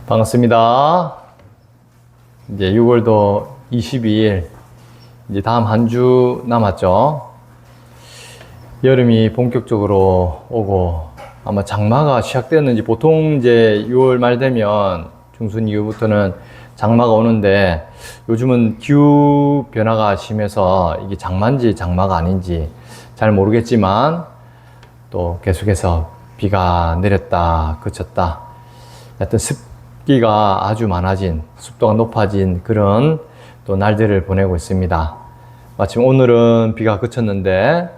반갑습니다. 이제 6월도 22일, 이제 다음 한 주 남았죠. 여름이 본격적으로 오고 아마 장마가 시작되었는지, 보통 이제 6월 말 되면 중순 이후부터는 장마가 오는데, 요즘은 기후 변화가 심해서 이게 장마인지 장마가 아닌지 잘 모르겠지만 또 계속해서 비가 내렸다 그쳤다, 하여튼 습기가 아주 많아진, 습도가 높아진 그런 또 날들을 보내고 있습니다. 마침 오늘은 비가 그쳤는데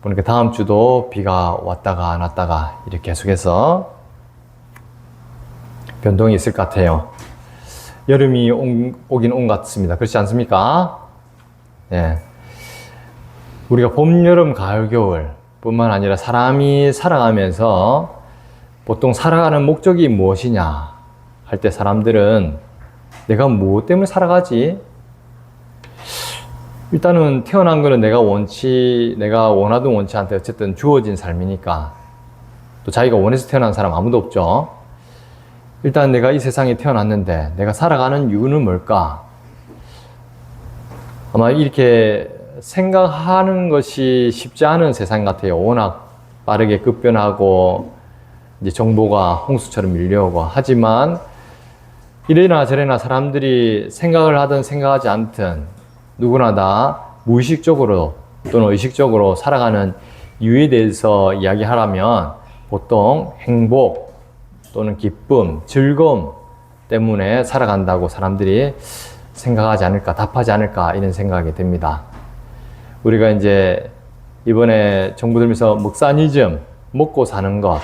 보니까 다음 주도 비가 왔다가 안 왔다가 이렇게 계속해서 변동이 있을 것 같아요. 여름이 오긴 온 것 같습니다. 그렇지 않습니까? 예. 우리가 봄, 여름, 가을, 겨울 뿐만 아니라 사람이 살아가면서 보통 살아가는 목적이 무엇이냐 할 때 사람들은 내가 무엇 때문에 살아가지? 일단은 태어난 거는 내가 원하든 원치 않든 어쨌든 주어진 삶이니까, 또 자기가 원해서 태어난 사람 아무도 없죠. 일단 내가 이 세상에 태어났는데 내가 살아가는 이유는 뭘까? 아마 이렇게 생각하는 것이 쉽지 않은 세상 같아요. 워낙 빠르게 급변하고 이제 정보가 홍수처럼 밀려오고, 하지만 이래나 저래나 사람들이 생각을 하든 생각하지 않든 누구나 다 무의식적으로 또는 의식적으로 살아가는 이유에 대해서 이야기하라면 보통 행복 또는 기쁨, 즐거움 때문에 살아간다고 사람들이 생각하지 않을까, 답하지 않을까, 이런 생각이 듭니다. 우리가 이제 이번에 정부 들면서 먹사니즘, 먹고 사는 것,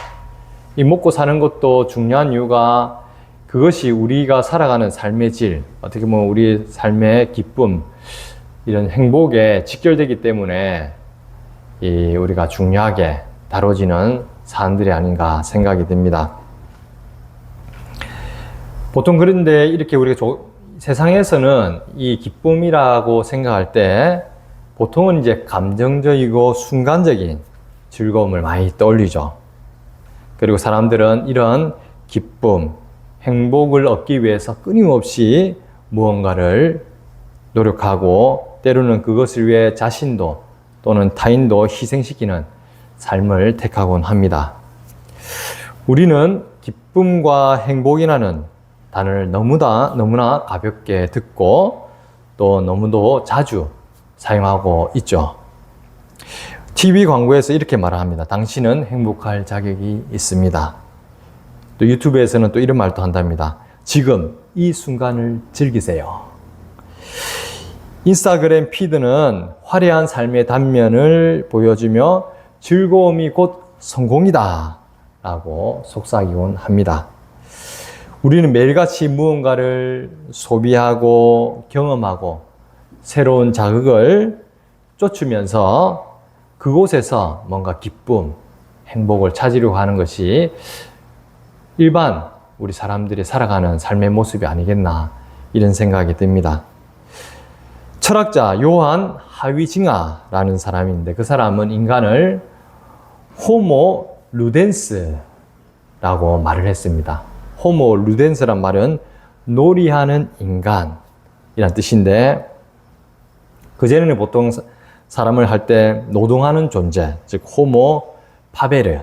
이 먹고 사는 것도 중요한 이유가 그것이 우리가 살아가는 삶의 질, 어떻게 보면 우리 삶의 기쁨, 이런 행복에 직결되기 때문에 우리가 중요하게 다뤄지는 사안들이 아닌가 생각이 듭니다. 보통 그런데 이렇게 우리가 세상에서는 이 기쁨이라고 생각할 때 보통은 이제 감정적이고 순간적인 즐거움을 많이 떠올리죠. 그리고 사람들은 이런 기쁨, 행복을 얻기 위해서 끊임없이 무언가를 노력하고, 때로는 그것을 위해 자신도 또는 타인도 희생시키는 삶을 택하곤 합니다. 우리는 기쁨과 행복이라는 단어를 너무나 가볍게 듣고 또 너무도 자주 사용하고 있죠. TV 광고에서 이렇게 말합니다. 당신은 행복할 자격이 있습니다. 또 유튜브에서는 또 이런 말도 한답니다. 지금 이 순간을 즐기세요. 인스타그램 피드는 화려한 삶의 단면을 보여주며 즐거움이 곧 성공이다 라고 속삭이곤 합니다. 우리는 매일같이 무언가를 소비하고 경험하고 새로운 자극을 쫓으면서 그곳에서 뭔가 기쁨, 행복을 찾으려고 하는 것이 일반 우리 사람들이 살아가는 삶의 모습이 아니겠나, 이런 생각이 듭니다. 철학자 요한 하위징하라는 사람인데, 그 사람은 인간을 호모 루덴스라고 말을 했습니다. 호모 루덴스란 말은 놀이하는 인간이란 뜻인데, 그전에는 보통 사람을 할 때 노동하는 존재, 즉 호모 파베르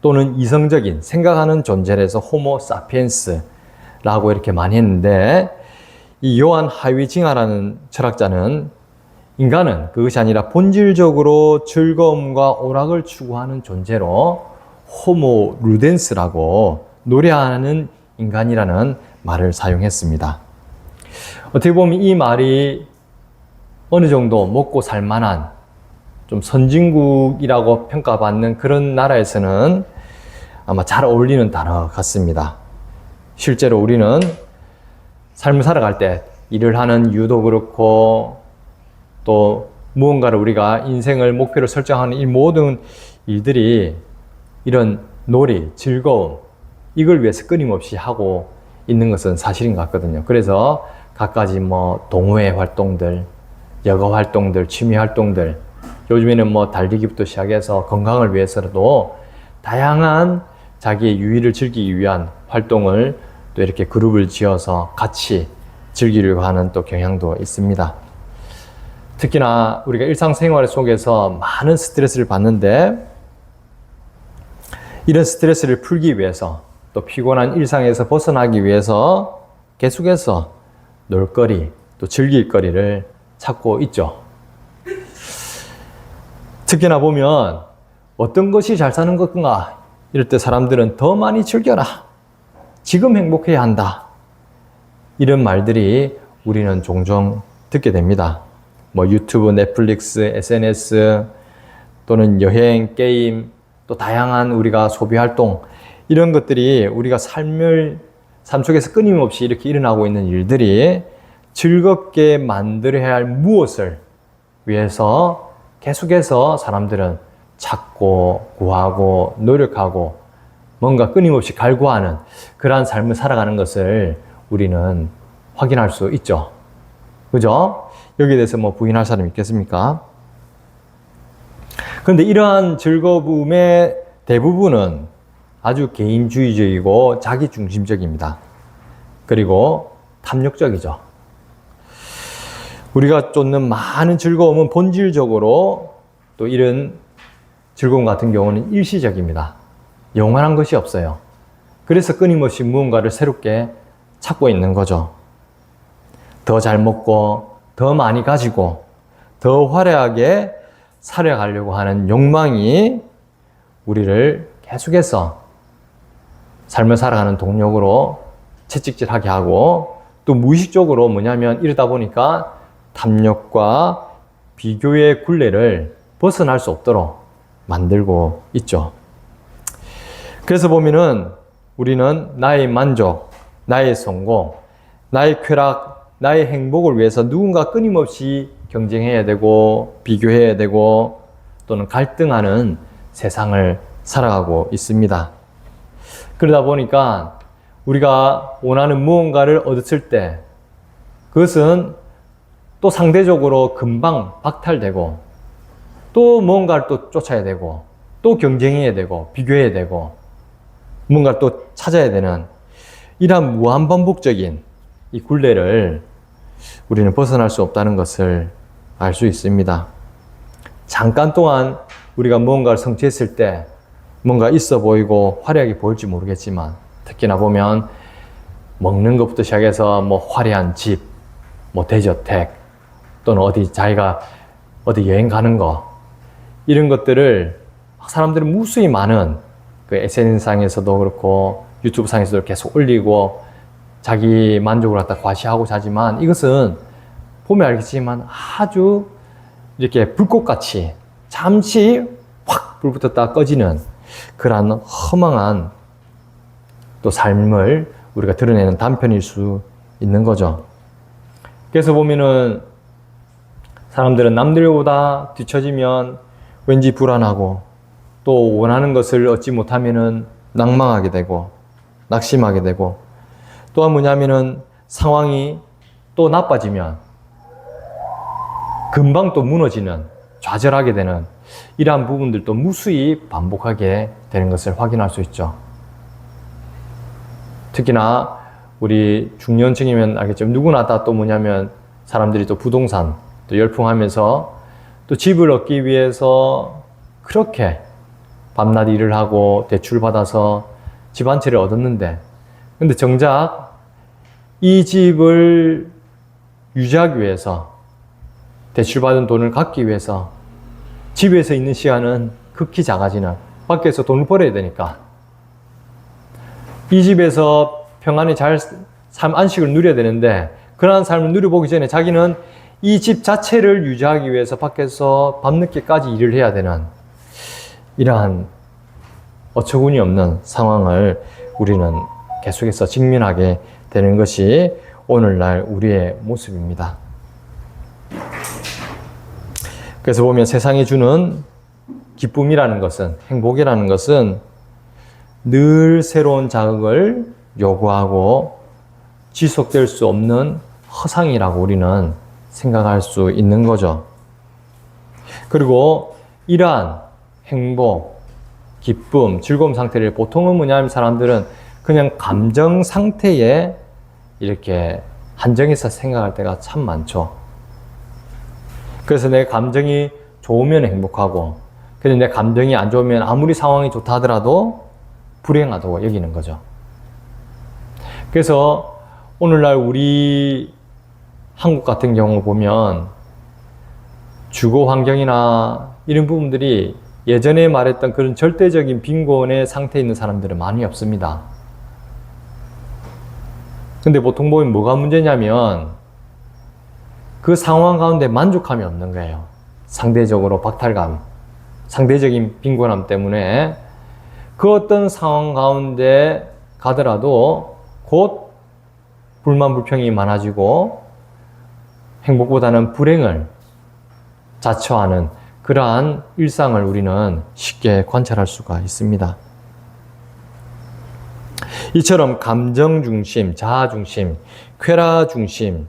또는 이성적인 생각하는 존재에서 호모 사피엔스라고 이렇게 많이 했는데, 이 요한 하위징하라는 철학자는 인간은 그것이 아니라 본질적으로 즐거움과 오락을 추구하는 존재로 호모 루덴스라고, 노래하는 인간이라는 말을 사용했습니다. 어떻게 보면 이 말이 어느 정도 먹고 살 만한 좀 선진국이라고 평가받는 그런 나라에서는 아마 잘 어울리는 단어 같습니다. 실제로 우리는 삶을 살아갈 때 일을 하는 이유도 그렇고, 또 무언가를 우리가 인생을 목표로 설정하는 이 모든 일들이 이런 놀이, 즐거움, 이걸 위해서 끊임없이 하고 있는 것은 사실인 것 같거든요. 그래서 갖가지 동호회 활동들, 여가 활동들, 취미 활동들, 요즘에는 달리기부터 시작해서 건강을 위해서라도 다양한 자기의 유의를 즐기기 위한 활동을 또 이렇게 그룹을 지어서 같이 즐기려고 하는 또 경향도 있습니다. 특히나 우리가 일상생활 속에서 많은 스트레스를 받는데 이런 스트레스를 풀기 위해서 또 피곤한 일상에서 벗어나기 위해서 계속해서 놀거리 또 즐길 거리를 찾고 있죠. 특히나 보면 어떤 것이 잘 사는 것인가 이럴 때 사람들은 더 많이 즐겨라. 지금 행복해야 한다. 이런 말들이 우리는 종종 듣게 됩니다. 뭐 유튜브, 넷플릭스, SNS 또는 여행, 게임 또 다양한 우리가 소비 활동 이런 것들이 우리가 삶 속에서 끊임없이 이렇게 일어나고 있는 일들이 즐겁게 만들어야 할 무엇을 위해서 계속해서 사람들은 찾고 구하고 노력하고 뭔가 끊임없이 갈구하는 그러한 삶을 살아가는 것을 우리는 확인할 수 있죠. 그죠? 여기에 대해서 뭐 부인할 사람이 있겠습니까? 그런데 이러한 즐거움의 대부분은 아주 개인주의적이고 자기중심적입니다. 그리고 탐욕적이죠. 우리가 쫓는 많은 즐거움은 본질적으로 또 이런 즐거움 같은 경우는 일시적입니다. 영원한 것이 없어요. 그래서 끊임없이 무언가를 새롭게 찾고 있는 거죠. 더 잘 먹고, 더 많이 가지고, 더 화려하게 살아가려고 하는 욕망이 우리를 계속해서 삶을 살아가는 동력으로 채찍질하게 하고 또 무의식적으로 뭐냐면 이러다 보니까 탐욕과 비교의 굴레를 벗어날 수 없도록 만들고 있죠. 그래서 보면은 우리는 나의 만족, 나의 성공, 나의 쾌락, 나의 행복을 위해서 누군가 끊임없이 경쟁해야 되고 비교해야 되고 또는 갈등하는 세상을 살아가고 있습니다. 그러다 보니까 우리가 원하는 무언가를 얻었을 때 그것은 또 상대적으로 금방 박탈되고 또 무언가를 또 쫓아야 되고 또 경쟁해야 되고 비교해야 되고 뭔가를 또 찾아야 되는 이러한 무한반복적인 이 굴레를 우리는 벗어날 수 없다는 것을 알 수 있습니다. 잠깐 동안 우리가 무언가를 성취했을 때 뭔가 있어 보이고 화려하게 보일지 모르겠지만 특히나 보면 먹는 것부터 시작해서 뭐 화려한 집, 뭐 대저택 또는 자기가 어디 여행 가는 거 이런 것들을 사람들이 무수히 많은 그 SNS상에서도 그렇고 유튜브 상에서도 계속 올리고 자기 만족을 갖다 과시하고 자지만 이것은 보면 알겠지만 아주 이렇게 불꽃같이 잠시 확 불 붙었다 꺼지는 그러한 허망한 또 삶을 우리가 드러내는 단편일 수 있는 거죠. 그래서 보면은 사람들은 남들보다 뒤처지면 왠지 불안하고 또 원하는 것을 얻지 못하면은 낭망하게 되고 낙심하게 되고 또한 뭐냐면은 상황이 또 나빠지면 금방 또 무너지는 좌절하게 되는 이러한 부분들도 무수히 반복하게 되는 것을 확인할 수 있죠. 특히나 우리 중년층이면 알겠죠. 누구나 다 또 뭐냐면 사람들이 또 부동산 또 열풍하면서 또 집을 얻기 위해서 그렇게 밤낮 일을 하고 대출 받아서 집 한 채를 얻었는데 근데 정작 이 집을 유지하기 위해서 대출받은 돈을 갚기 위해서 집에서 있는 시간은 극히 작아지는 밖에서 돈을 벌어야 되니까 이 집에서 평안히 잘 안식을 누려야 되는데 그러한 삶을 누려보기 전에 자기는 이 집 자체를 유지하기 위해서 밖에서 밤늦게까지 일을 해야 되는 이러한 어처구니 없는 상황을 우리는 계속해서 직면하게 되는 것이 오늘날 우리의 모습입니다. 그래서 보면 세상이 주는 기쁨이라는 것은, 행복이라는 것은 늘 새로운 자극을 요구하고 지속될 수 없는 허상이라고 우리는 생각할 수 있는 거죠. 그리고 이러한 행복, 기쁨, 즐거움 상태를 보통은 뭐냐면 사람들은 그냥 감정 상태에 이렇게 한정해서 생각할 때가 참 많죠. 그래서 내 감정이 좋으면 행복하고, 근데 내 감정이 안 좋으면 아무리 상황이 좋다 하더라도 불행하다고 여기는 거죠. 그래서 오늘날 우리 한국 같은 경우 보면 주거 환경이나 이런 부분들이 예전에 말했던 그런 절대적인 빈곤의 상태에 있는 사람들은 많이 없습니다. 근데 보통 보면 뭐가 문제냐면 그 상황 가운데 만족감이 없는 거예요. 상대적으로 박탈감, 상대적인 빈곤함 때문에 그 어떤 상황 가운데 가더라도 곧 불만 불평이 많아지고 행복보다는 불행을 자처하는 그러한 일상을 우리는 쉽게 관찰할 수가 있습니다. 이처럼 감정 중심, 자아 중심, 쾌락 중심,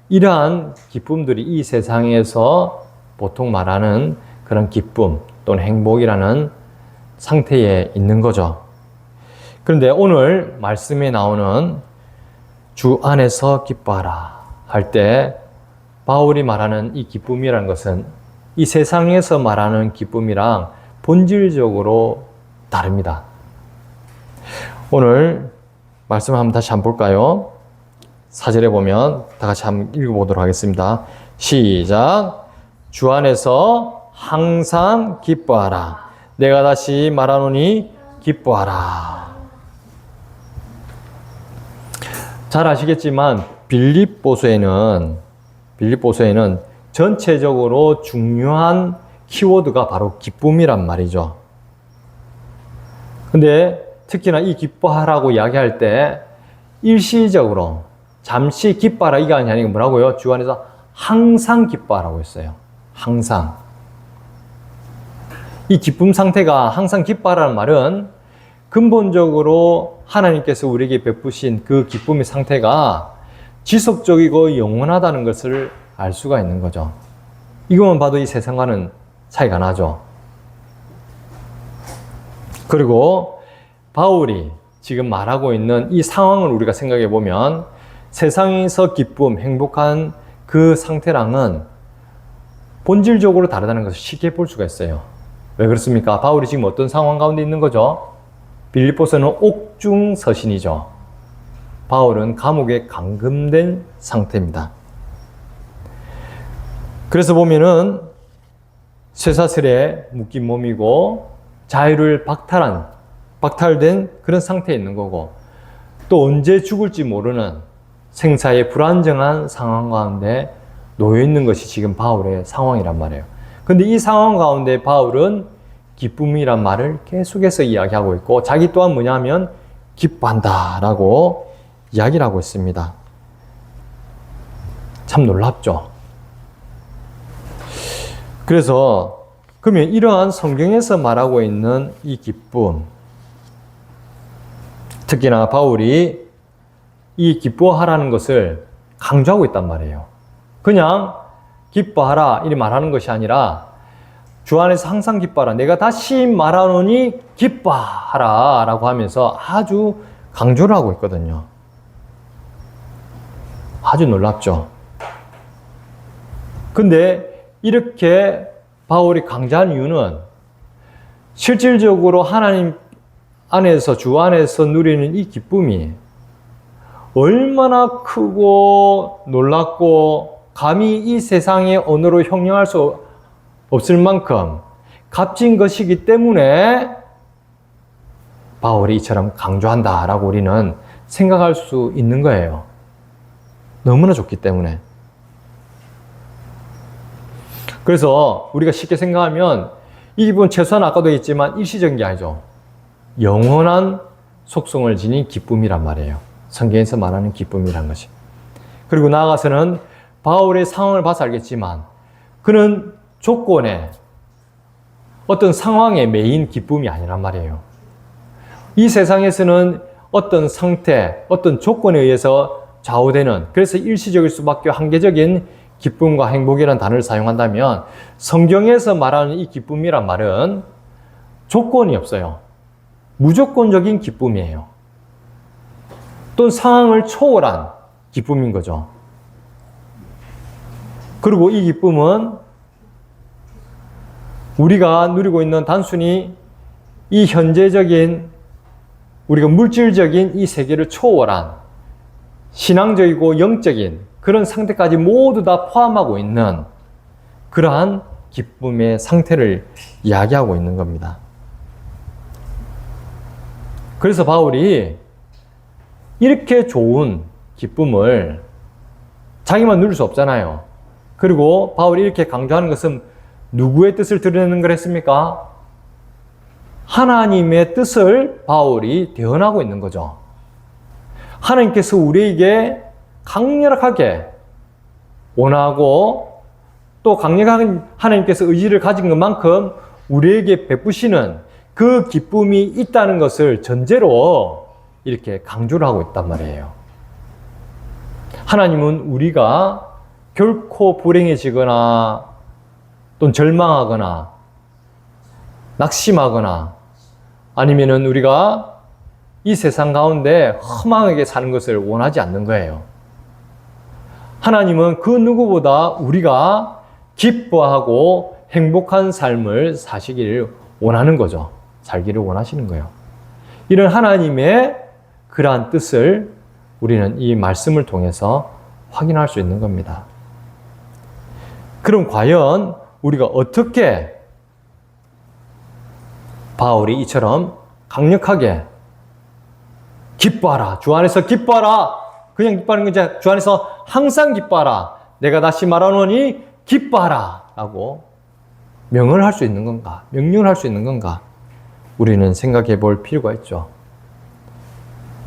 이러한 기쁨들이 이 세상에서 보통 말하는 그런 기쁨 또는 행복이라는 상태에 있는 거죠. 그런데 오늘 말씀에 나오는 주 안에서 기뻐하라 할 때 바울이 말하는 이 기쁨이라는 것은 이 세상에서 말하는 기쁨이랑 본질적으로 다릅니다. 오늘 말씀 한번 다시 한번 볼까요? 4절에 보면 다 같이 한번 읽어보도록 하겠습니다. 시작. 주 안에서 항상 기뻐하라. 내가 다시 말하노니 기뻐하라. 잘 아시겠지만 빌립보서에는 전체적으로 중요한 키워드가 바로 기쁨이란 말이죠. 근데 특히나 이 기뻐하라고 이야기할 때 일시적으로 잠시 기뻐하라 이게 아니고 뭐라고요? 주 안에서 항상 기뻐하라고 했어요. 항상. 이 기쁨 상태가 항상 기뻐하라는 말은 근본적으로 하나님께서 우리에게 베푸신 그 기쁨의 상태가 지속적이고 영원하다는 것을 알 수가 있는 거죠. 이것만 봐도 이 세상과는 차이가 나죠. 그리고 바울이 지금 말하고 있는 이 상황을 우리가 생각해 보면 세상에서 기쁨, 행복한 그 상태랑은 본질적으로 다르다는 것을 쉽게 볼 수가 있어요. 왜 그렇습니까? 바울이 지금 어떤 상황 가운데 있는 거죠? 빌립보서는 옥중서신이죠. 바울은 감옥에 감금된 상태입니다. 그래서 보면은 쇠사슬에 묶인 몸이고 자유를 박탈된 그런 상태에 있는 거고 또 언제 죽을지 모르는 생사의 불안정한 상황 가운데 놓여 있는 것이 지금 바울의 상황이란 말이에요. 근데 이 상황 가운데 바울은 기쁨이란 말을 계속해서 이야기하고 있고 자기 또한 뭐냐면 기뻐한다라고 이야기를 하고 있습니다. 참 놀랍죠. 그래서 그러면 이러한 성경에서 말하고 있는 이 기쁨, 특히나 바울이 이 기뻐하라는 것을 강조하고 있단 말이에요. 그냥 기뻐하라 이렇게 말하는 것이 아니라 주 안에서 항상 기뻐하라. 내가 다시 말하노니 기뻐하라 라고 하면서 아주 강조를 하고 있거든요. 아주 놀랍죠. 근데 이렇게 바울이 강조한 이유는 실질적으로 하나님 안에서 주 안에서 누리는 이 기쁨이 얼마나 크고 놀랍고 감히 이 세상의 언어로 형용할 수 없을 만큼 값진 것이기 때문에 바울이 이처럼 강조한다라고 우리는 생각할 수 있는 거예요. 너무나 좋기 때문에. 그래서 우리가 쉽게 생각하면 이 기쁨은 최소한 아까도 했지만 일시적인 게 아니죠. 영원한 속성을 지닌 기쁨이란 말이에요. 성경에서 말하는 기쁨이란 것이. 그리고 나아가서는 바울의 상황을 봐서 알겠지만 그는 조건에 어떤 상황에 매인 기쁨이 아니란 말이에요. 이 세상에서는 어떤 상태, 어떤 조건에 의해서 좌우되는, 그래서 일시적일 수밖에 한계적인 기쁨과 행복이라는 단어를 사용한다면 성경에서 말하는 이 기쁨이란 말은 조건이 없어요. 무조건적인 기쁨이에요. 어떤 상황을 초월한 기쁨인 거죠. 그리고 이 기쁨은 우리가 누리고 있는 단순히 이 현재적인 우리가 물질적인 이 세계를 초월한 신앙적이고 영적인 그런 상태까지 모두 다 포함하고 있는 그러한 기쁨의 상태를 이야기하고 있는 겁니다. 그래서 바울이 이렇게 좋은 기쁨을 자기만 누릴 수 없잖아요. 그리고 바울이 이렇게 강조하는 것은 누구의 뜻을 드러내는 걸 했습니까? 하나님의 뜻을 바울이 대언하고 있는 거죠. 하나님께서 우리에게 강력하게 원하고 또 강력한 하나님께서 의지를 가진 것만큼 우리에게 베푸시는 그 기쁨이 있다는 것을 전제로 이렇게 강조를 하고 있단 말이에요. 하나님은 우리가 결코 불행해지거나 또는 절망하거나 낙심하거나 아니면은 우리가 이 세상 가운데 허망하게 사는 것을 원하지 않는 거예요. 하나님은 그 누구보다 우리가 기뻐하고 행복한 삶을 사시기를 원하는 거죠. 살기를 원하시는 거예요. 이런 하나님의 그러한 뜻을 우리는 이 말씀을 통해서 확인할 수 있는 겁니다. 그럼 과연 우리가 어떻게 바울이 이처럼 강력하게 기뻐하라. 주 안에서 기뻐하라. 그냥 기뻐하는 게 아니라 주 안에서 항상 기뻐하라. 내가 다시 말하노니 기뻐하라. 라고 명을 할 수 있는 건가? 명령을 할 수 있는 건가? 우리는 생각해 볼 필요가 있죠.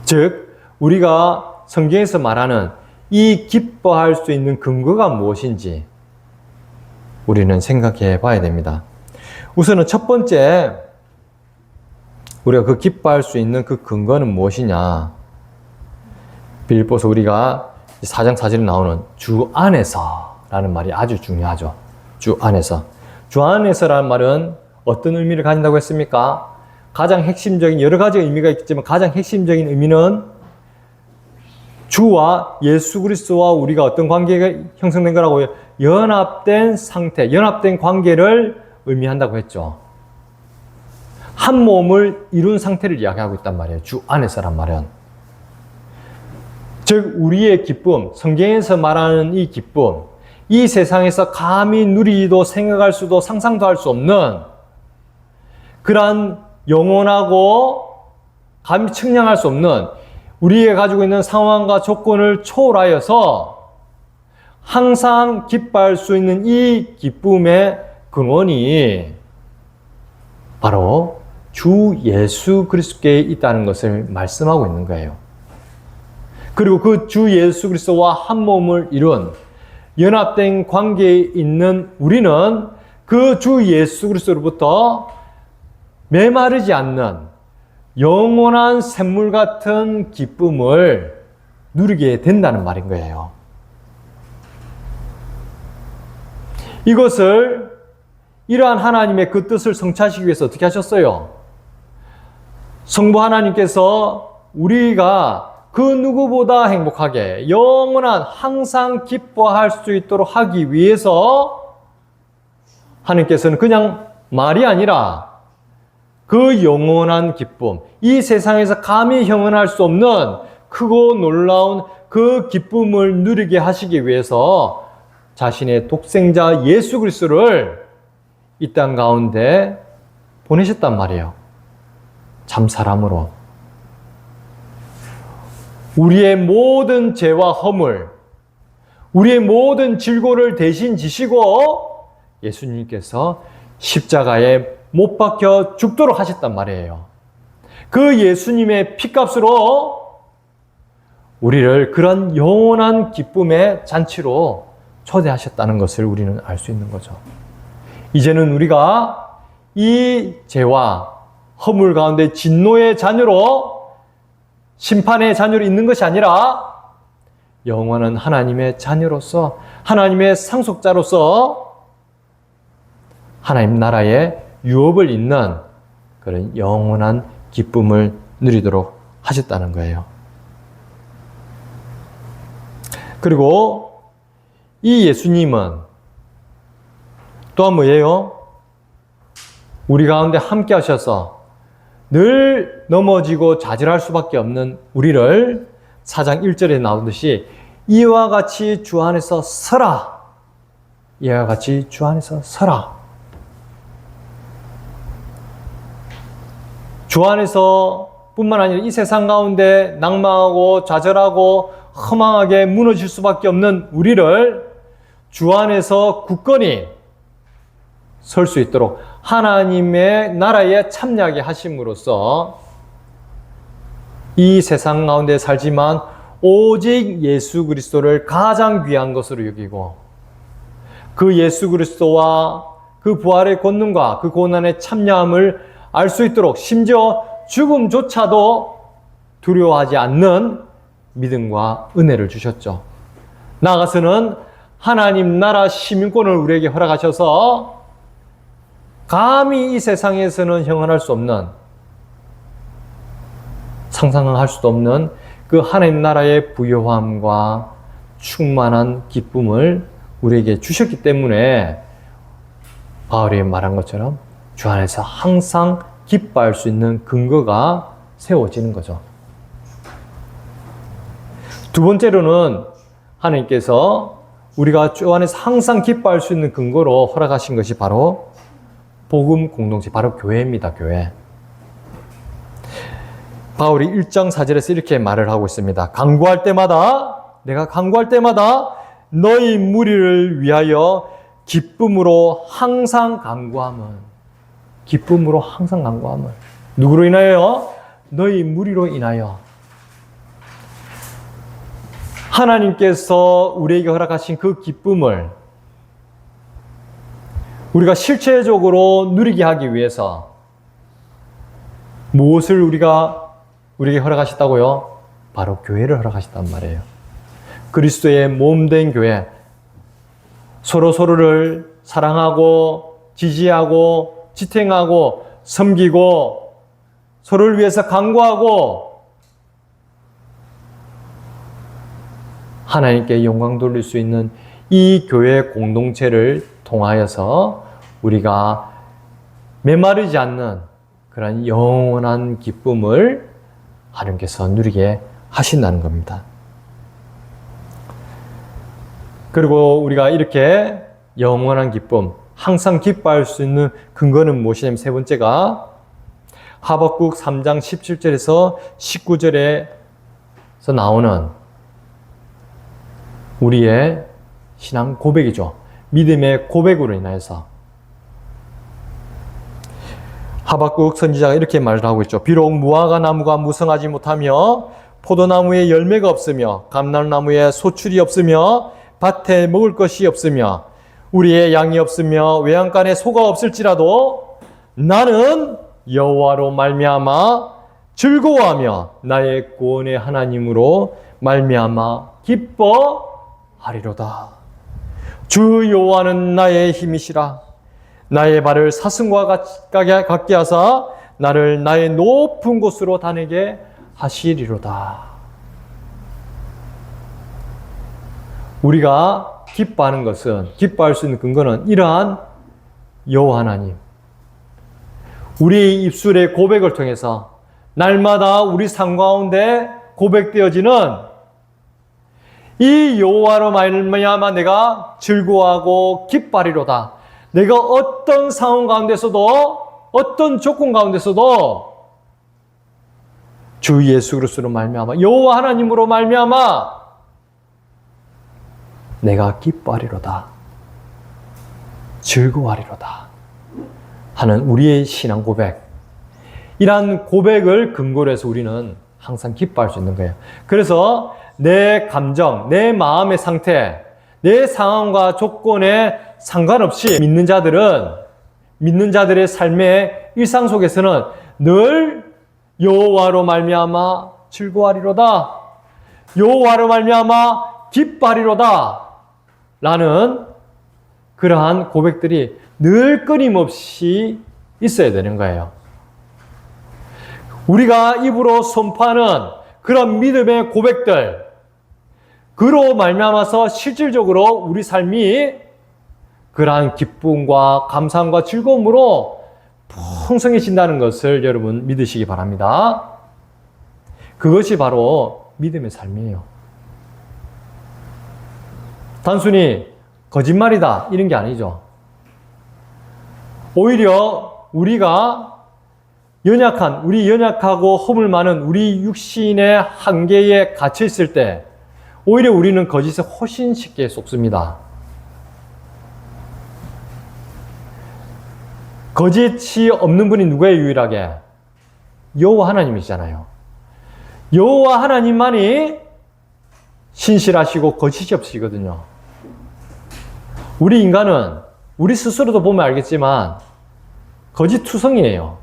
즉, 우리가 성경에서 말하는 이 기뻐할 수 있는 근거가 무엇인지 우리는 생각해 봐야 됩니다. 우선은 첫 번째, 우리가 그 기뻐할 수 있는 그 근거는 무엇이냐? 빌립보서 우리가 4장 4절에 나오는 주 안에서 라는 말이 아주 중요하죠. 주 안에서. 주 안에서라는 말은 어떤 의미를 가진다고 했습니까? 가장 핵심적인 여러 가지 의미가 있겠지만 가장 핵심적인 의미는 주와 예수 그리스도와 우리가 어떤 관계가 형성된 거라고 연합된 상태, 연합된 관계를 의미한다고 했죠. 한 몸을 이룬 상태를 이야기하고 있단 말이에요. 주 안에서란 말은. 즉 우리의 기쁨, 성경에서 말하는 이 기쁨, 이 세상에서 감히 누리기도 생각할 수도 상상도 할 수 없는 그러한 영원하고 감히 측량할 수 없는 우리가 가지고 있는 상황과 조건을 초월하여서 항상 기뻐할 수 있는 이 기쁨의 근원이 바로 주 예수 그리스도께 있다는 것을 말씀하고 있는 거예요. 그리고 그 주 예수 그리스도와 한 몸을 이룬 연합된 관계에 있는 우리는 그 주 예수 그리스도로부터 메마르지 않는 영원한 샘물 같은 기쁨을 누리게 된다는 말인 거예요. 이것을 이러한 하나님의 그 뜻을 성취하시기 위해서 어떻게 하셨어요? 성부 하나님께서 우리가 그 누구보다 행복하게 영원한 항상 기뻐할 수 있도록 하기 위해서 하나님께서는 그냥 말이 아니라 그 영원한 기쁨, 이 세상에서 감히 형언할 수 없는 크고 놀라운 그 기쁨을 누리게 하시기 위해서 자신의 독생자 예수 그리스도를 이 땅 가운데 보내셨단 말이에요. 참 사람으로. 우리의 모든 죄와 허물, 우리의 모든 질고를 대신 지시고 예수님께서 십자가에 못 박혀 죽도록 하셨단 말이에요. 그 예수님의 피값으로 우리를 그런 영원한 기쁨의 잔치로 초대하셨다는 것을 우리는 알 수 있는 거죠. 이제는 우리가 이 죄와 허물 가운데 진노의 자녀로 심판의 자녀로 있는 것이 아니라 영원한 하나님의 자녀로서 하나님의 상속자로서 하나님 나라의 유업을 잇는 그런 영원한 기쁨을 누리도록 하셨다는 거예요. 그리고 이 예수님은 또한 뭐예요? 우리 가운데 함께 하셔서 늘 넘어지고 좌절할 수밖에 없는 우리를 4장 1절에 나오듯이 이와 같이 주 안에서 서라. 이와 같이 주 안에서 서라. 주 안에서 뿐만 아니라 이 세상 가운데 낭망하고 좌절하고 허망하게 무너질 수밖에 없는 우리를 주 안에서 굳건히 설 수 있도록 하나님의 나라에 참여하게 하심으로써 이 세상 가운데 살지만 오직 예수 그리스도를 가장 귀한 것으로 여기고 그 예수 그리스도와 그 부활의 권능과 그 고난의 참여함을 알 수 있도록 심지어 죽음조차도 두려워하지 않는 믿음과 은혜를 주셨죠. 나아가서는 하나님 나라 시민권을 우리에게 허락하셔서 감히 이 세상에서는 형언할 수 없는, 상상할 수도 없는 그 하나님 나라의 부요함과 충만한 기쁨을 우리에게 주셨기 때문에 바울이 말한 것처럼 주 안에서 항상 기뻐할 수 있는 근거가 세워지는 거죠. 두 번째로는 하나님께서 우리가 주 안에서 항상 기뻐할 수 있는 근거로 허락하신 것이 바로 복음 공동체, 바로 교회입니다. 교회. 바울이 1장 4절에서 이렇게 말을 하고 있습니다. 내가 강구할 때마다 너희 무리를 위하여 기쁨으로 항상 간구함은, 누구로 인하여? 너희 무리로 인하여. 하나님께서 우리에게 허락하신 그 기쁨을 우리가 실체적으로 누리게 하기 위해서 무엇을 우리에게 허락하셨다고요? 바로 교회를 허락하셨단 말이에요. 그리스도의 몸된 교회, 서로를 사랑하고 지지하고 지탱하고 섬기고 서로를 위해서 간구하고 하나님께 영광 돌릴 수 있는 이 교회 공동체를 통하여서 우리가 메마르지 않는 그런 영원한 기쁨을 하나님께서 누리게 하신다는 겁니다. 그리고 우리가 이렇게 영원한 기쁨, 항상 기뻐할 수 있는 근거는 무엇이냐면 세 번째가 하박국 3장 17절에서 19절에서 나오는 우리의 신앙 고백이죠. 믿음의 고백으로 인해서 하박국 선지자가 이렇게 말을 하고 있죠. 비록 무화과 나무가 무성하지 못하며 포도나무에 열매가 없으며 감람나무에 소출이 없으며 밭에 먹을 것이 없으며 우리의 양이 없으며 외양간에 소가 없을지라도 나는 여호와로 말미암아 즐거워하며 나의 구원의 하나님으로 말미암아 기뻐하리로다. 주 여호와는 나의 힘이시라. 나의 발을 사슴과 같게 하사 나를 나의 높은 곳으로 다니게 하시리로다. 우리가 기뻐하는 것은, 기뻐할 수 있는 근거는 이러한 여호와 하나님, 우리의 입술의 고백을 통해서 날마다 우리 삶 가운데 고백되어지는 이 여호와로 말미암아 내가 즐거워하고 기뻐하리로다. 내가 어떤 상황 가운데서도, 어떤 조건 가운데서도 주 예수 그리스도로 말미암아, 여호와 하나님으로 말미암아 내가 기뻐하리로다, 즐거워하리로다 하는 우리의 신앙 고백, 이러한 고백을 근거로 해서 우리는 항상 기뻐할 수 있는 거예요. 그래서 내 감정, 내 마음의 상태, 내 상황과 조건에 상관없이 믿는 자들의 삶의 일상 속에서는 늘 여호와로 말미암아 즐거워하리로다, 여호와로 말미암아 기뻐하리로다 라는 그러한 고백들이 늘 끊임없이 있어야 되는 거예요. 우리가 입으로 선포하는 그런 믿음의 고백들, 그로 말미암아서 실질적으로 우리 삶이 그러한 기쁨과 감사함과 즐거움으로 풍성해진다는 것을 여러분 믿으시기 바랍니다. 그것이 바로 믿음의 삶이에요. 단순히 거짓말이다 이런 게 아니죠. 오히려 우리가 우리 연약하고 허물 많은 우리 육신의 한계에 갇혀 있을 때 오히려 우리는 거짓에 훨씬 쉽게 속습니다. 거짓이 없는 분이 누구예요, 유일하게? 여호와 하나님이시잖아요. 여호와 하나님만이 신실하시고 거짓이 없으시거든요. 우리 인간은 우리 스스로도 보면 알겠지만 거짓투성이에요.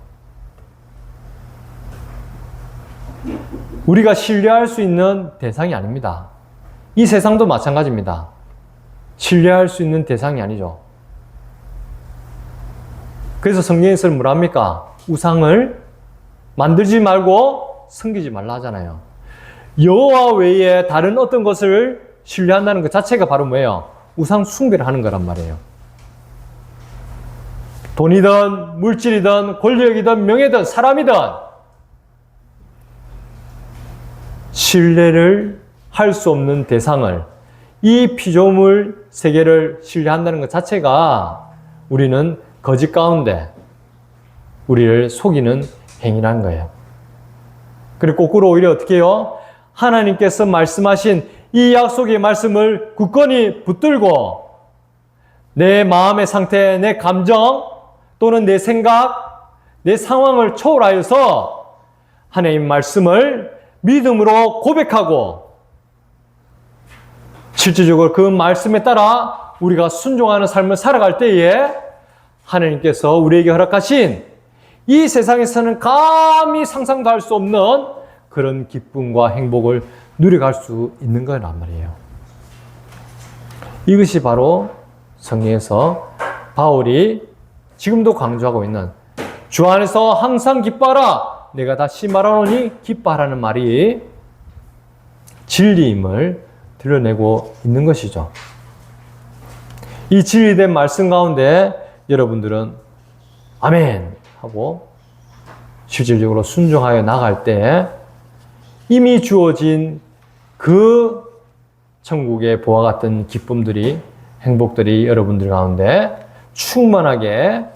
우리가 신뢰할 수 있는 대상이 아닙니다. 이 세상도 마찬가지입니다. 신뢰할 수 있는 대상이 아니죠. 그래서 성경에서는 뭐랍니까? 우상을 만들지 말고 섬기지 말라 하잖아요. 여호와 외에 다른 어떤 것을 신뢰한다는 것 자체가 바로 뭐예요? 우상 숭배를 하는 거란 말이에요. 돈이든 물질이든 권력이든 명예든 사람이든 신뢰를 할 수 없는 대상을, 이 피조물 세계를 신뢰한다는 것 자체가 우리는 거짓 가운데 우리를 속이는 행위라는 거예요. 그리고 거꾸로 오히려 어떻게 해요? 하나님께서 말씀하신 이 약속의 말씀을 굳건히 붙들고 내 마음의 상태, 내 감정 또는 내 생각, 내 상황을 초월하여서 하나님 말씀을 믿음으로 고백하고 실질적으로 그 말씀에 따라 우리가 순종하는 삶을 살아갈 때에 하나님께서 우리에게 허락하신 이 세상에서는 감히 상상도 할 수 없는 그런 기쁨과 행복을 누려갈 수 있는 거란 말이에요. 이것이 바로 성경에서 바울이 지금도 강조하고 있는 주 안에서 항상 기뻐하라. 내가 다시 말하노니 기뻐하라는 말이 진리임을 드러내고 있는 것이죠. 이 진리된 말씀 가운데 여러분들은 아멘 하고 실질적으로 순종하여 나갈 때 이미 주어진 그 천국의 보화 같은 기쁨들이, 행복들이 여러분들 가운데 충만하게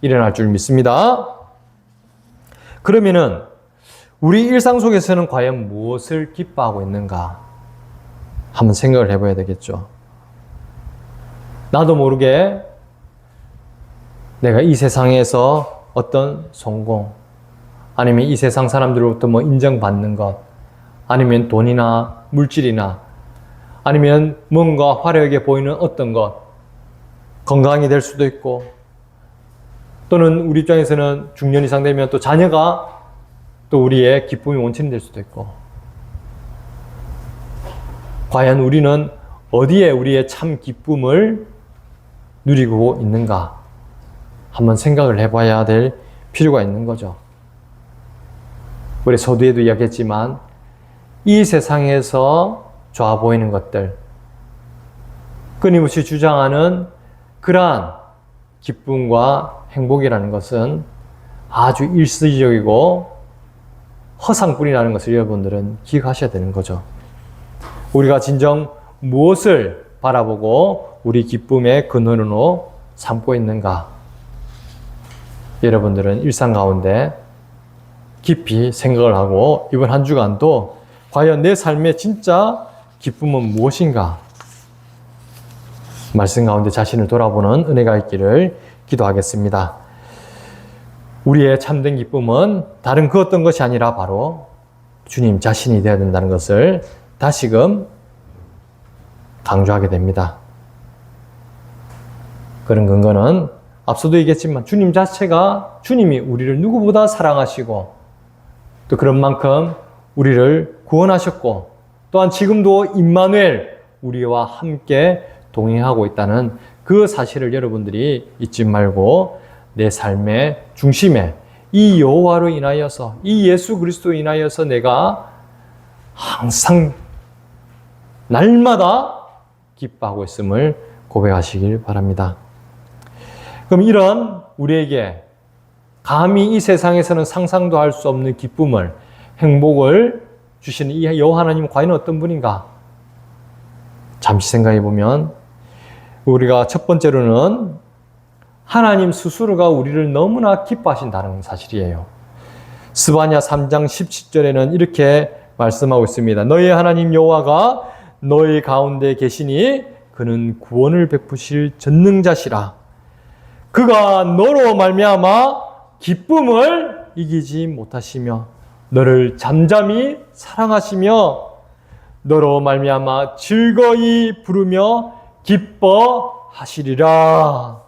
일어날 줄 믿습니다. 그러면은 우리 일상 속에서는 과연 무엇을 기뻐하고 있는가 한번 생각을 해봐야 되겠죠. 나도 모르게 내가 이 세상에서 어떤 성공, 아니면 이 세상 사람들로부터 뭐 인정받는 것, 아니면 돈이나 물질이나, 아니면 뭔가 화려하게 보이는 어떤 것, 건강이 될 수도 있고, 또는 우리 입장에서는 중년 이상 되면 또 자녀가 또 우리의 기쁨의 원천이 될 수도 있고, 과연 우리는 어디에 우리의 참 기쁨을 누리고 있는가 한번 생각을 해봐야 될 필요가 있는 거죠. 우리 서두에도 이야기했지만 이 세상에서 좋아 보이는 것들, 끊임없이 주장하는 그러한 기쁨과 행복이라는 것은 아주 일시적이고 허상뿐이라는 것을 여러분들은 기억하셔야 되는 거죠. 우리가 진정 무엇을 바라보고 우리 기쁨의 근원으로 삼고 있는가, 여러분들은 일상 가운데 깊이 생각을 하고 이번 한 주간도 과연 내 삶의 진짜 기쁨은 무엇인가 말씀 가운데 자신을 돌아보는 은혜가 있기를 기도하겠습니다. 우리의 참된 기쁨은 다른 그 어떤 것이 아니라 바로 주님 자신이 되어야 된다는 것을 다시금 강조하게 됩니다. 그런 근거는 앞서도 얘기했지만 주님 자체가, 주님이 우리를 누구보다 사랑하시고 또 그런 만큼 우리를 구원하셨고 또한 지금도 임마누엘, 우리와 함께 동행하고 있다는 그 사실을 여러분들이 잊지 말고 내 삶의 중심에 이 여호와로 인하여서, 이 예수 그리스도로 인하여서 내가 항상 날마다 기뻐하고 있음을 고백하시길 바랍니다. 그럼 이런 우리에게 감히 이 세상에서는 상상도 할 수 없는 기쁨을, 행복을 주시는 이 여호와 하나님은 과연 어떤 분인가? 잠시 생각해 보면 우리가 첫 번째로는 하나님 스스로가 우리를 너무나 기뻐하신다는 사실이에요. 스바냐 3장 17절에는 이렇게 말씀하고 있습니다. 너희 하나님 여호와가 너희 가운데 계시니 그는 구원을 베푸실 전능자시라. 그가 너로 말미암아 기쁨을 이기지 못하시며 너를 잠잠히 사랑하시며 너로 말미암아 즐거이 부르며 기뻐하시리라.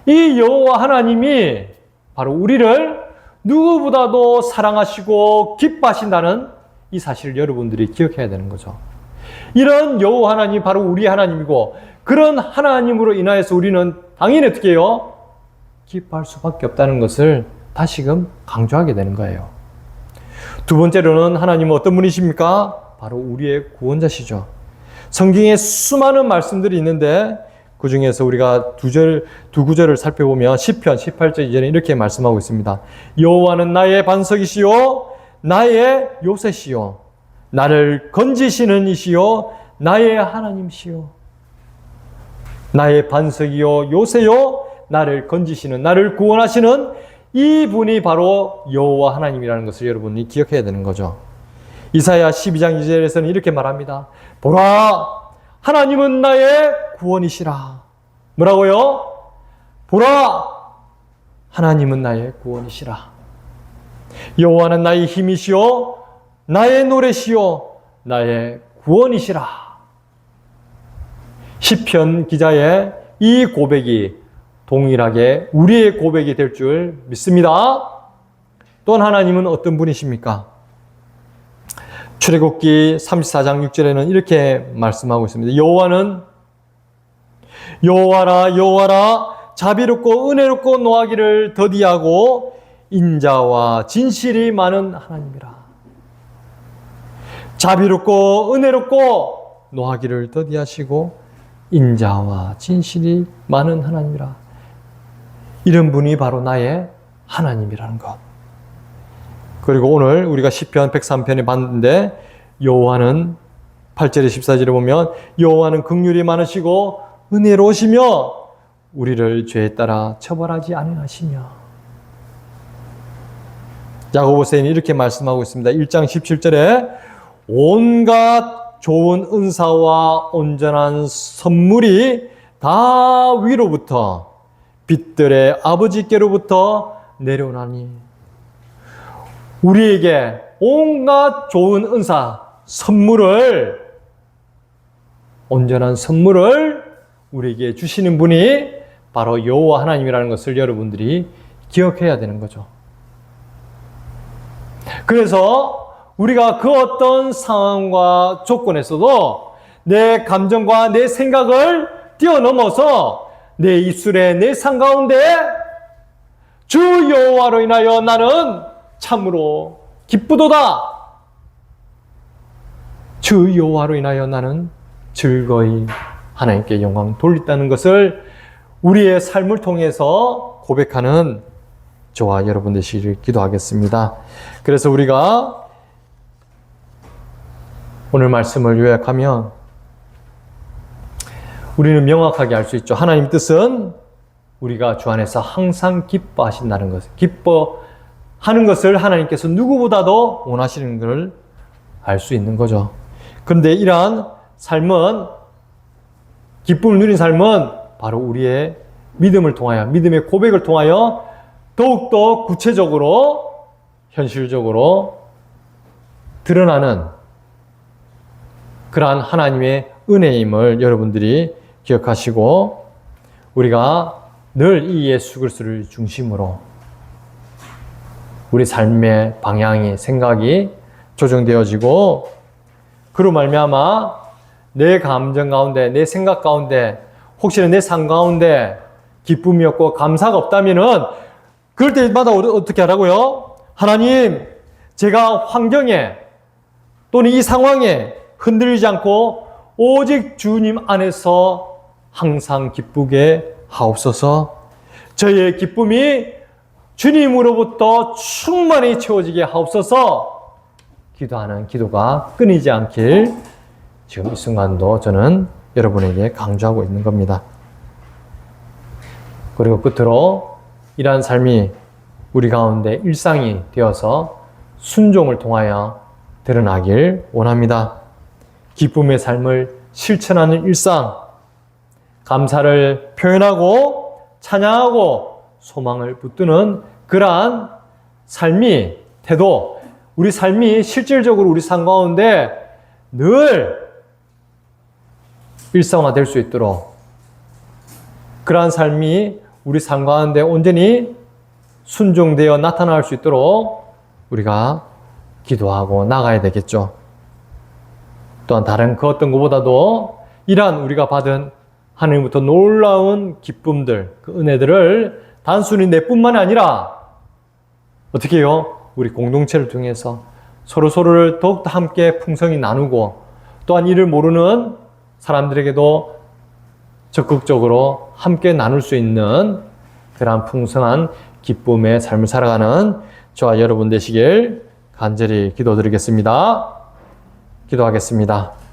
이 여호와 하나님이 바로 우리를 누구보다도 사랑하시고 기뻐하신다는 이 사실을 여러분들이 기억해야 되는 거죠. 이런 여호와 하나님이 바로 우리 하나님이고, 그런 하나님으로 인하여서 우리는 당연히 어떻게 해요? 기뻐할 수밖에 없다는 것을 다시금 강조하게 되는 거예요. 두 번째로는 하나님은 어떤 분이십니까? 바로 우리의 구원자시죠. 성경에 수많은 말씀들이 있는데 그 중에서 우리가 두 구절을 살펴보면 시편 18절 이전에 이렇게 말씀하고 있습니다. 여호와는 나의 반석이시요 나의 요새시요 나를 건지시는 이시요 나의 하나님시요. 나의 반석이요 요새요 나를 건지시는, 나를 구원하시는 이 분이 바로 여호와 하나님이라는 것을 여러분이 기억해야 되는 거죠. 이사야 12장 2절에서는 이렇게 말합니다. 보라, 하나님은 나의 구원이시라. 뭐라고요? 보라, 하나님은 나의 구원이시라. 여호와는 나의 힘이시요 나의 노래시요 나의 구원이시라. 시편 기자의 이 고백이 동일하게 우리의 고백이 될 줄 믿습니다. 또한 하나님은 어떤 분이십니까? 출애굽기 34장 6절에는 이렇게 말씀하고 있습니다. 여호와라 여호와라 자비롭고 은혜롭고 노하기를 더디하고 인자와 진실이 많은 하나님이라. 자비롭고 은혜롭고 노하기를 더디하시고 인자와 진실이 많은 하나님이라. 이런 분이 바로 나의 하나님이라는 것. 그리고 오늘 우리가 시편 103편에 봤는데 여호와는 8절에 14절에 보면 여호와는 긍휼이 많으시고 은혜로우시며 우리를 죄에 따라 처벌하지 아니하시며. 야고보서에는 이렇게 말씀하고 있습니다. 1장 17절에 온갖 좋은 은사와 온전한 선물이 다 위로부터 빛들의 아버지께로부터 내려오나니. 우리에게 온갖 좋은 은사, 선물을, 온전한 선물을 우리에게 주시는 분이 바로 여호와 하나님이라는 것을 여러분들이 기억해야 되는 거죠. 그래서 우리가 그 어떤 상황과 조건에서도 내 감정과 내 생각을 뛰어넘어서 내 입술에 내 삶 가운데 주 여호와로 인하여 나는 참으로 기쁘도다. 주 여호와로 인하여 나는 즐거이 하나님께 영광 돌린다는 것을 우리의 삶을 통해서 고백하는 저와 여러분 되시기를 기도하겠습니다. 그래서 우리가 오늘 말씀을 요약하면 우리는 명확하게 알 수 있죠. 하나님 뜻은 우리가 주 안에서 항상 기뻐하신다는 것. 기뻐하는 것을 하나님께서 누구보다도 원하시는 것을 알 수 있는 거죠. 그런데 이러한 삶은, 기쁨을 누린 삶은 바로 우리의 믿음을 통하여, 믿음의 고백을 통하여 더욱더 구체적으로, 현실적으로 드러나는 그러한 하나님의 은혜임을 여러분들이 기억하시고, 우리가 늘 이 예수 그리스도를 중심으로 우리 삶의 방향이, 생각이 조정되어지고, 그로 말미암아 내 감정 가운데, 내 생각 가운데, 혹시나 내 삶 가운데 기쁨이 없고 감사가 없다면은 그럴 때마다 어떻게 하라고요? 하나님, 제가 환경에 또는 이 상황에 흔들리지 않고 오직 주님 안에서 항상 기쁘게 하옵소서. 저희의 기쁨이 주님으로부터 충만히 채워지게 하옵소서. 기도하는 기도가 끊이지 않길 지금 이 순간도 저는 여러분에게 강조하고 있는 겁니다. 그리고 끝으로 이러한 삶이 우리 가운데 일상이 되어서 순종을 통하여 드러나길 원합니다. 기쁨의 삶을 실천하는 일상, 감사를 표현하고 찬양하고 소망을 붙드는 그러한 삶이 태도, 우리 삶이 실질적으로 우리 삶 가운데 늘 일상화될 수 있도록 그러한 삶이 우리 삶 가운데 온전히 순종되어 나타날 수 있도록 우리가 기도하고 나가야 되겠죠. 또한 다른 그 어떤 것보다도 이러한 우리가 받은 하나님부터 놀라운 기쁨들, 그 은혜들을 단순히 내뿐만이 아니라 어떻게 해요? 우리 공동체를 통해서 서로를 더욱더 함께 풍성히 나누고 또한 이를 모르는 사람들에게도 적극적으로 함께 나눌 수 있는 그러한 풍성한 기쁨의 삶을 살아가는 저와 여러분 되시길 간절히 기도드리겠습니다. 기도하겠습니다.